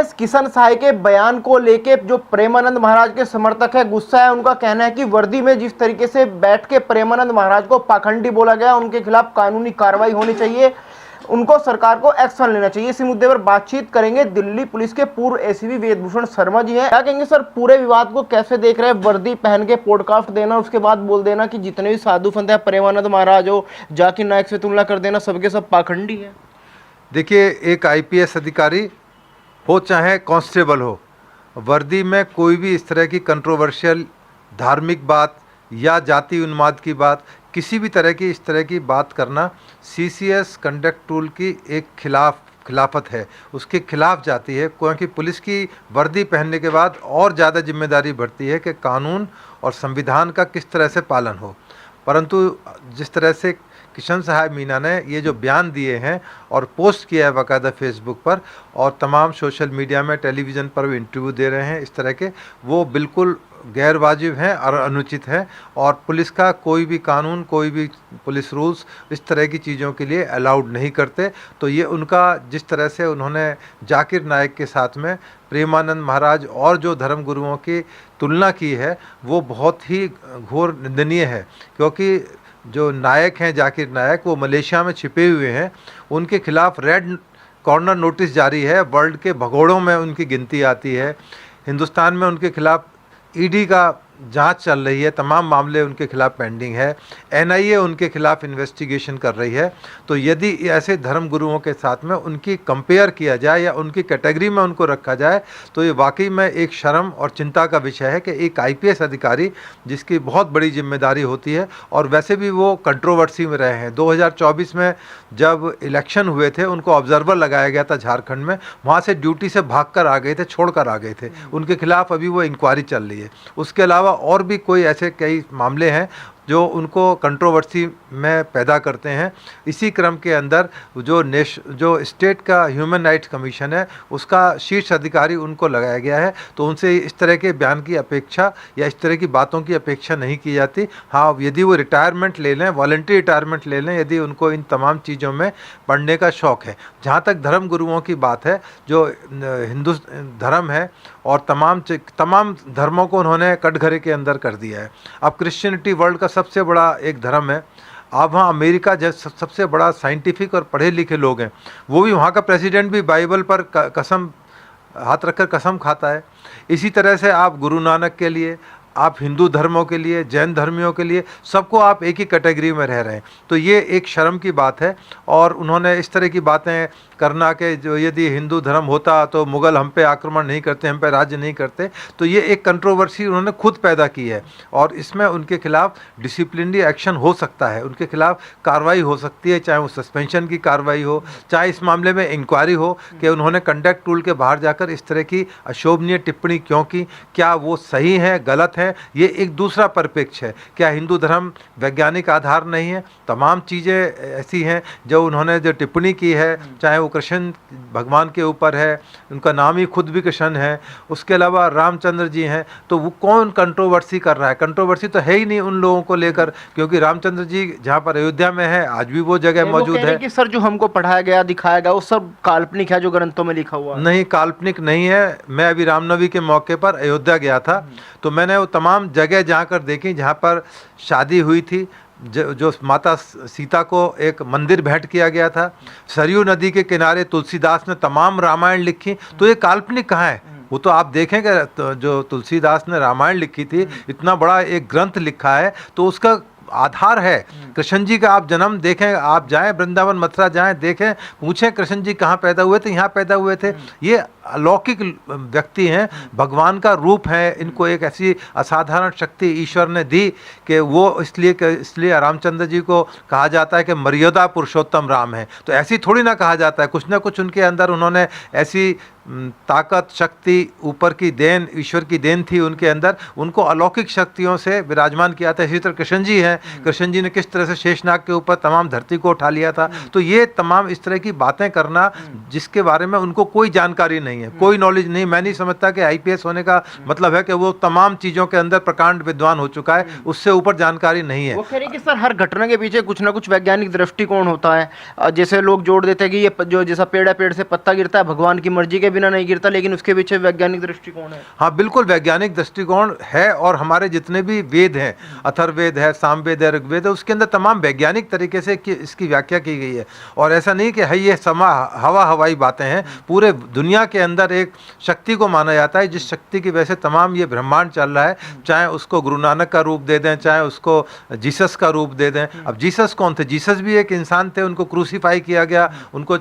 IPS Kishan सहाय के बयान को लेके जो प्रेमानंद महाराज के समर्थक है गुस्सा है। उनका कहना है कि वर्दी में जिस तरीके से बैठ के प्रेमानंद महाराज को पाखंडी बोला गया, उनके खिलाफ कानूनी कार्रवाई होनी चाहिए, उनको सरकार को एक्शन लेना चाहिए। इसी मुद्दे पर बातचीत करेंगे दिल्ली पुलिस के पूर्व एसीपी वेदभूषण शर्मा जी हैं। क्या कहेंगे सर, पूरे विवाद को कैसे देख रहे हैं? वर्दी पहन के पॉडकास्ट देना, उसके बाद बोल देना कि जितने भी साधु संत है, प्रेमानंद महाराज हो, जाकिर नायक से तुलना कर देना, सबके सब पाखंडी है। देखिए, एक आईपीएस अधिकारी हो चाहे कांस्टेबल हो, वर्दी में कोई भी इस तरह की कंट्रोवर्शियल धार्मिक बात या जाति उन्माद की बात, किसी भी तरह की इस तरह की बात करना सीसीएस कंडक्ट रूल की एक खिलाफत है, उसके खिलाफ जाती है। क्योंकि पुलिस की वर्दी पहनने के बाद और ज़्यादा जिम्मेदारी बढ़ती है कि कानून और संविधान का किस तरह से पालन हो। परंतु जिस तरह से किशन सहाय मीना ने ये जो बयान दिए हैं और पोस्ट किया है बाकायदा फेसबुक पर और तमाम सोशल मीडिया में, टेलीविज़न पर भी इंटरव्यू दे रहे हैं इस तरह के, वो बिल्कुल गैर वाजिब हैं और अनुचित हैं। और पुलिस का कोई भी कानून, कोई भी पुलिस रूल्स इस तरह की चीज़ों के लिए अलाउड नहीं करते। तो ये उनका जिस तरह से उन्होंने जाकिर नायक के साथ में प्रेमानंद महाराज और जो धर्म गुरुओं की तुलना की है, वो बहुत ही घोर निंदनीय है। क्योंकि जो नायक हैं जाकिर नायक, वो मलेशिया में छिपे हुए हैं, उनके खिलाफ रेड कॉर्नर नोटिस जारी है, वर्ल्ड के भगोड़ों में उनकी गिनती आती है। हिंदुस्तान में उनके खिलाफ ईडी का जांच चल रही है, तमाम मामले उनके खिलाफ पेंडिंग है, एनआईए उनके खिलाफ इन्वेस्टिगेशन कर रही है। तो यदि ऐसे धर्म गुरुओं के साथ में उनकी कंपेयर किया जाए या उनकी कैटेगरी में उनको रखा जाए, तो ये वाकई में एक शर्म और चिंता का विषय है कि एक आईपीएस अधिकारी जिसकी बहुत बड़ी जिम्मेदारी होती है, और वैसे भी वो कंट्रोवर्सी में रहे हैं। 2024 में जब इलेक्शन हुए थे, उनको ऑब्जर्वर लगाया गया था झारखंड में, वहाँ से ड्यूटी से भाग कर आ गए थे, छोड़ कर आ गए थे। उनके खिलाफ अभी वो इंक्वायरी चल रही है। उसके अलावा और भी कोई ऐसे कई मामले हैं जो उनको कंट्रोवर्सी में पैदा करते हैं। इसी क्रम के अंदर जो स्टेट का ह्यूमन राइट्स कमीशन है, उसका शीर्ष अधिकारी उनको लगाया गया है। तो उनसे इस तरह के बयान की अपेक्षा या इस तरह की बातों की अपेक्षा नहीं की जाती। हाँ, यदि वो रिटायरमेंट ले लें, वॉलंटरी रिटायरमेंट ले लें, यदि उनको इन तमाम चीज़ों में पढ़ने का शौक़ है। जहाँ तक धर्म गुरुओं की बात है, जो हिंदू धर्म है और तमाम धर्मों को उन्होंने कटघरे के अंदर कर दिया है। अब क्रिश्चियनिटी वर्ल्ड का सबसे बड़ा एक धर्म है। अब वहाँ अमेरिका जैसे सबसे बड़ा साइंटिफिक और पढ़े लिखे लोग हैं, वो भी वहाँ का प्रेसिडेंट भी बाइबल पर कसम हाथ रखकर कसम खाता है। इसी तरह से आप गुरु नानक के लिए, आप हिंदू धर्मों के लिए, जैन धर्मियों के लिए, सबको आप एक ही कैटेगरी में रह रहे हैं। तो ये एक शर्म की बात है। और उन्होंने इस तरह की बातें करना कि जो यदि हिंदू धर्म होता तो मुग़ल हम पे आक्रमण नहीं करते, हम पे राज्य नहीं करते, तो ये एक कंट्रोवर्सी उन्होंने खुद पैदा की है। और इसमें उनके खिलाफ डिसिप्लिनरी एक्शन हो सकता है, उनके खिलाफ कार्रवाई हो सकती है, चाहे वो सस्पेंशन की कार्रवाई हो, चाहे इस मामले में इंक्वायरी हो कि उन्होंने कंडक्ट रूल के बाहर जाकर इस तरह की अशोभनीय टिप्पणी क्यों की, क्या वो सही है, गलत है। ये एक दूसरा परिप्रेक्ष्य है। क्या हिंदू धर्म वैज्ञानिक आधार नहीं है? तमाम चीज़ें ऐसी हैं जो उन्होंने जो टिप्पणी की है, चाहे वो कृष्ण भगवान के ऊपर है, उनका नाम ही खुद भी कृष्ण है, उसके अलावा रामचंद्र जी हैं, तो वो कौन कंट्रोवर्सी कर रहा है? कंट्रोवर्सी तो है ही नहीं उन लोगों को लेकर, क्योंकि रामचंद्र जी जहाँ पर अयोध्या में है, आज भी वो जगह मौजूद है। कि सर जो हमको पढ़ाया गया, दिखाया गया, वो सब काल्पनिक है जो ग्रंथों में लिखा हुआ? नहीं, काल्पनिक नहीं है। मैं अभी रामनवमी के मौके पर अयोध्या गया था, तो मैंने वो तमाम जगह जाकर देखी जहाँ पर शादी हुई थी, जो माता सीता को एक मंदिर भेंट किया गया था। सरयू नदी के किनारे तुलसीदास ने तमाम रामायण लिखी, तो ये काल्पनिक कहाँ है? वो तो आप देखेंगे, जो तुलसीदास ने रामायण लिखी थी, इतना बड़ा एक ग्रंथ लिखा है, तो उसका आधार है कृष्ण जी का। आप जन्म देखें, आप जाएं वृंदावन मथुरा जाएं, देखें, पूछें कृष्ण जी कहाँ पैदा हुए थे, यहाँ पैदा हुए थे। ये अलौकिक व्यक्ति हैं, भगवान का रूप है। इनको एक ऐसी असाधारण शक्ति ईश्वर ने दी कि वो इसलिए रामचंद्र जी को कहा जाता है कि मर्यादा पुरुषोत्तम राम है। तो ऐसी थोड़ी ना कहा जाता है, कुछ ना कुछ उनके अंदर उन्होंने ऐसी ताकत, शक्ति, ऊपर की देन, ईश्वर की देन थी उनके अंदर, उनको अलौकिक शक्तियों से विराजमान किया था। इसी तरह कृष्ण जी हैं, कृष्ण जी ने किस तरह से शेषनाग के ऊपर तमाम धरती को उठा लिया था। तो ये तमाम इस तरह की बातें करना जिसके बारे में उनको कोई जानकारी नहीं है, कोई नॉलेज नहीं। मैं नहीं समझता कि आईपीएस होने का मतलब है कि वो तमाम चीज़ों के अंदर प्रकांड विद्वान हो चुका है, उससे ऊपर जानकारी नहीं है। वो कह रहे कि सर हर घटना के पीछे कुछ ना कुछ वैज्ञानिक दृष्टिकोण होता है। जैसे लोग जोड़ देते हैं कि ये जो जैसा पेड़ है, पेड़ से पत्ता गिरता है, भगवान की मर्जी के बिना नहीं गिरता, लेकिन उसके पीछे वैज्ञानिक दृष्टिकोण है। हाँ बिल्कुल, वैज्ञानिक दृष्टिकोण है और हमारे जितने भी वेद हैं, अथर्ववेद है, सामवेद है, ऋग्वेद है, उसके अंदर तमाम वैज्ञानिक तरीके से इसकी व्याख्या की गई है। और ऐसा नहीं कि है ये हवा हवाई बातें हैं, पूरे दुनिया के अंदर एक शक्ति को माना जाता है जिस शक्ति की वजह से तमाम ये ब्रह्मांड चल रहा है। चाहे उसको गुरु नानक का रूप दे दें, चाहे उसको जीसस का रूप दे दें। अब जीसस कौन थे? जीसस भी एक इंसान थे, उनको क्रूसीफाई किया गया, उनको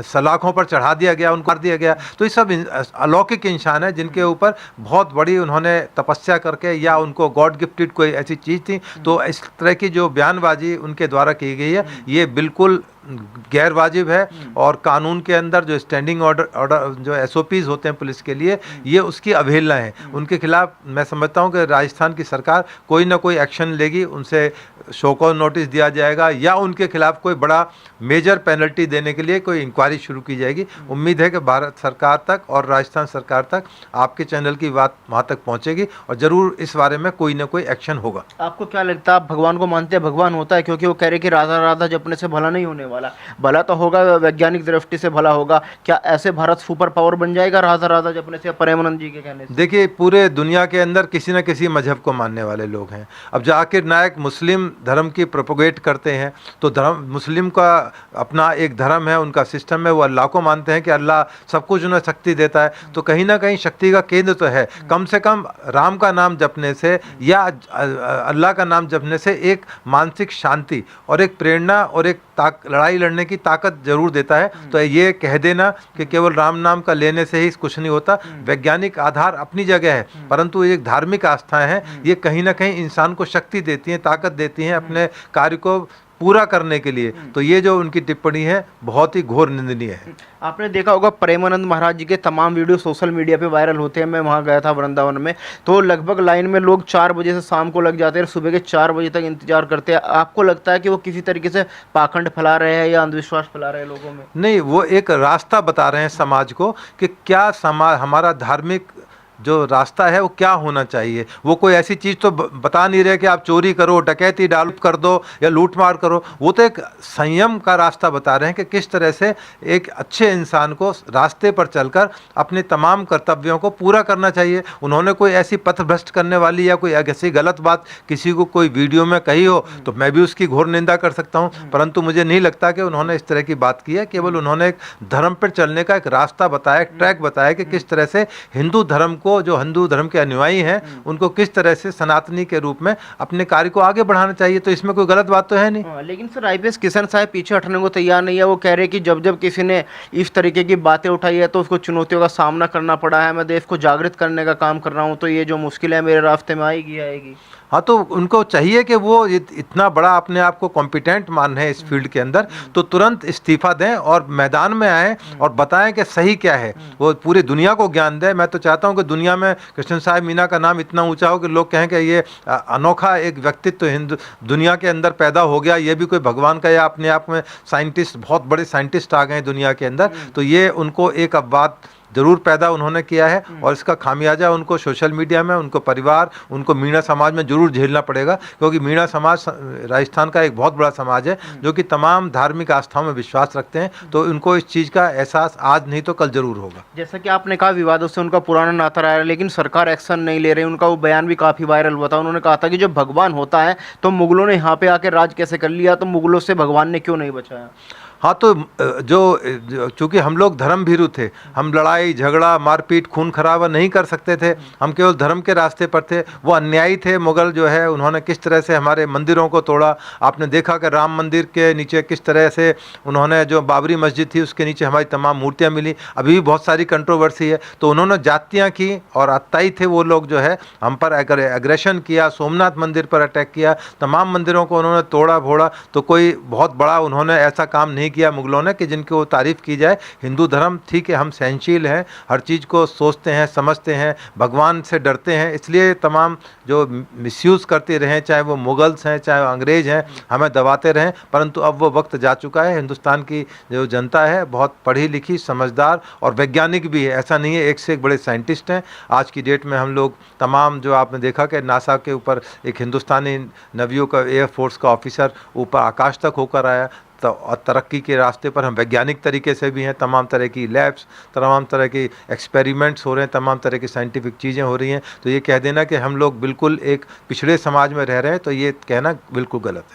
सलाखों पर चढ़ा दिया गया, उनको मार दिया गया। तो ये सब अलौकिक इंसान है जिनके ऊपर बहुत बड़ी उन्होंने तपस्या करके, या उनको गॉड गिफ्टेड कोई ऐसी चीज़ थी। तो इस तरह की जो बयानबाजी उनके द्वारा की गई है ये बिल्कुल गैर वाजिब है। और कानून के अंदर जो स्टैंडिंग ऑर्डर जो एसओपीज होते हैं पुलिस के लिए, ये उसकी अवहेलना है। उनके खिलाफ मैं समझता हूँ कि राजस्थान की सरकार कोई ना कोई एक्शन लेगी, उनसे शो कॉज नोटिस दिया जाएगा या उनके खिलाफ कोई बड़ा मेजर पेनल्टी देने के लिए कोई इंक्वायरी शुरू की जाएगी। उम्मीद है कि भारत सरकार तक और राजस्थान सरकार तक आपके चैनल की बात वहाँ तक पहुँचेगी और ज़रूर इस बारे में कोई ना कोई एक्शन होगा। आपको क्या लगता है, आप भगवान को मानते हैं? भगवान होता है? क्योंकि वो कह रहे कि राधा राधा जपने से भला नहीं होने वाला, भला तो होगा, वैज्ञानिक दृष्टि से भला होगा। क्या ऐसे भारत सुपर पावर बन जाएगा राधा राधा जपने से, प्रेमानंद जी के कहने से? देखिए, पूरे दुनिया के अंदर किसी न किसी मजहब को मानने वाले लोग हैं। अब जाकिर नायक मुस्लिम धर्म की प्रोपोगेट करते हैं, तो धर्म मुस्लिम का अपना एक धर्म है, उनका सिस्टम है, वो अल्लाह को मानते हैं कि अल्लाह सब कुछ उन्हें शक्ति देता है। तो कहीं ना कहीं शक्ति का केंद्र तो है। कम से कम राम का नाम जपने से या अल्लाह का नाम जपने से एक मानसिक शांति और एक प्रेरणा और एक लड़ाई लड़ने की ताकत जरूर देता है। तो ये कह देना कि केवल राम नाम का लेने से ही कुछ नहीं होता, वैज्ञानिक आधार अपनी जगह है, परंतु एक धार्मिक आस्थाएं हैं, ये कहीं ना कहीं इंसान को शक्ति देती हैं, ताकत देती हैं अपने कार्य को पूरा करने के लिए। तो ये जो उनकी टिप्पणी है बहुत ही घोर निंदनीय है। आपने देखा होगा प्रेमानंद महाराज जी के तमाम वीडियो सोशल मीडिया पे वायरल होते हैं। मैं वहाँ गया था वृंदावन में, तो लगभग लाइन में लोग 4 बजे से शाम को लग जाते हैं, सुबह के 4 बजे तक इंतजार करते हैं। आपको लगता है कि वो किसी तरीके से पाखंड फैला रहे हैं या अंधविश्वास फैला रहे हैं लोगों में? नहीं, वो एक रास्ता बता रहे हैं समाज को कि क्या समाज, हमारा धार्मिक जो रास्ता है वो क्या होना चाहिए। वो कोई ऐसी चीज़ तो बता नहीं रहे कि आप चोरी करो, डकैती डाल कर दो या लूट मार करो। वो तो एक संयम का रास्ता बता रहे हैं कि किस तरह से एक अच्छे इंसान को रास्ते पर चलकर अपने तमाम कर्तव्यों को पूरा करना चाहिए। उन्होंने कोई ऐसी पथ भ्रष्ट करने वाली या कोई ऐसी गलत बात किसी को कोई वीडियो में कही हो तो मैं भी उसकी घोर निंदा कर सकता हूँ, परंतु मुझे नहीं लगता कि उन्होंने इस तरह की बात की है। केवल उन्होंने एक धर्म पर चलने का एक रास्ता बताया, एक ट्रैक बताया कि किस तरह से हिंदू धर्म को, जो हिंदू धर्म के अनुयायी हैं, उनको किस तरह से सनातनी के रूप में अपने कार्य को आगे बढ़ाना चाहिए। तो इसमें कोई गलत बात तो है नहीं। लेकिन सर आईपीएस किशन साहब पीछे हटने को तैयार नहीं है। वो कह रहे कि जब जब किसी ने इस तरीके की बातें उठाई है तो उसको चुनौतियों का सामना करना पड़ा है। मैं देश को जागृत करने का काम कर रहा हूँ, तो ये जो मुश्किल है मेरे रास्ते में आएगी। हाँ, तो उनको चाहिए कि वो इतना बड़ा अपने आप को कॉम्पिटेंट मान रहे हैं इस फील्ड के अंदर, तो तुरंत इस्तीफा दें और मैदान में आएँ और बताएं कि सही क्या है। वो पूरी दुनिया को ज्ञान दें। मैं तो चाहता हूँ कि दुनिया में कृष्ण साहब मीना का नाम इतना ऊंचा हो कि लोग कहें कि ये अनोखा एक व्यक्तित्व हिंदू दुनिया के अंदर पैदा हो गया, ये भी कोई भगवान का या अपने आप में साइंटिस्ट, बहुत बड़े साइंटिस्ट आ गए दुनिया के अंदर। तो ये उनको एक अपवाद जरूर पैदा उन्होंने किया है और इसका खामियाजा उनको सोशल मीडिया में, उनको परिवार, उनको मीणा समाज में जरूर झेलना पड़ेगा, क्योंकि मीणा समाज राजस्थान का एक बहुत बड़ा समाज है जो कि तमाम धार्मिक आस्थाओं में विश्वास रखते हैं। तो उनको इस चीज़ का एहसास आज नहीं तो कल जरूर होगा। जैसा कि आपने कहा विवादों से उनका पुराना नाता रहा है, लेकिन सरकार एक्शन नहीं ले रही। उनका वो बयान भी काफ़ी वायरल हुआ था। उन्होंने कहा था कि जब भगवान होता है तो मुगलों ने यहाँ पे आके राज कैसे कर लिया, तो मुगलों से भगवान ने क्यों नहीं बचाया? हाँ, तो जो चूँकि हम लोग धर्म भीरु थे, हम लड़ाई झगड़ा मारपीट खून खराबा नहीं कर सकते थे, हम केवल धर्म के रास्ते पर थे। वो अन्यायी थे मुगल जो है, उन्होंने किस तरह से हमारे मंदिरों को तोड़ा। आपने देखा कि राम मंदिर के नीचे किस तरह से उन्होंने, जो बाबरी मस्जिद थी उसके नीचे हमारी तमाम मूर्तियाँ मिली। अभी भी बहुत सारी कंट्रोवर्सी है। तो उन्होंने जातियाँ की और अत्याई थे वो लोग जो है, हम पर एग्रेशन किया, सोमनाथ मंदिर पर अटैक किया, तमाम मंदिरों को उन्होंने तोड़ा फोड़ा। तो कोई बहुत बड़ा उन्होंने ऐसा काम नहीं किया मुगलों ने कि जिनको तारीफ़ की जाए। हिंदू धर्म ठीक है, हम सहनशील हैं, हर चीज़ को सोचते हैं, समझते हैं, भगवान से डरते हैं, इसलिए तमाम जो मिसयूज़ करते रहें, चाहे वो मुगल्स हैं चाहे वो अंग्रेज़ हैं, हमें दबाते रहें। परंतु अब वो वक्त जा चुका है। हिंदुस्तान की जो जनता है बहुत पढ़ी लिखी, समझदार और वैज्ञानिक भी है। ऐसा नहीं है, एक से एक बड़े साइंटिस्ट हैं। आज की डेट में हम लोग तमाम, जो आपने देखा कि नासा के ऊपर एक हिंदुस्तानी नवियों का एयरफोर्स का ऑफिसर ऊपर आकाश तक होकर आया, तरक्की के रास्ते पर, हम वैज्ञानिक तरीके से भी हैं, तमाम तरह की लैब्स, तमाम तरह के एक्सपेरिमेंट्स हो रहे हैं, तमाम तरह की साइंटिफिक चीज़ें हो रही हैं। तो ये कह देना कि हम लोग बिल्कुल एक पिछड़े समाज में रह रहे हैं, तो ये कहना बिल्कुल गलत है।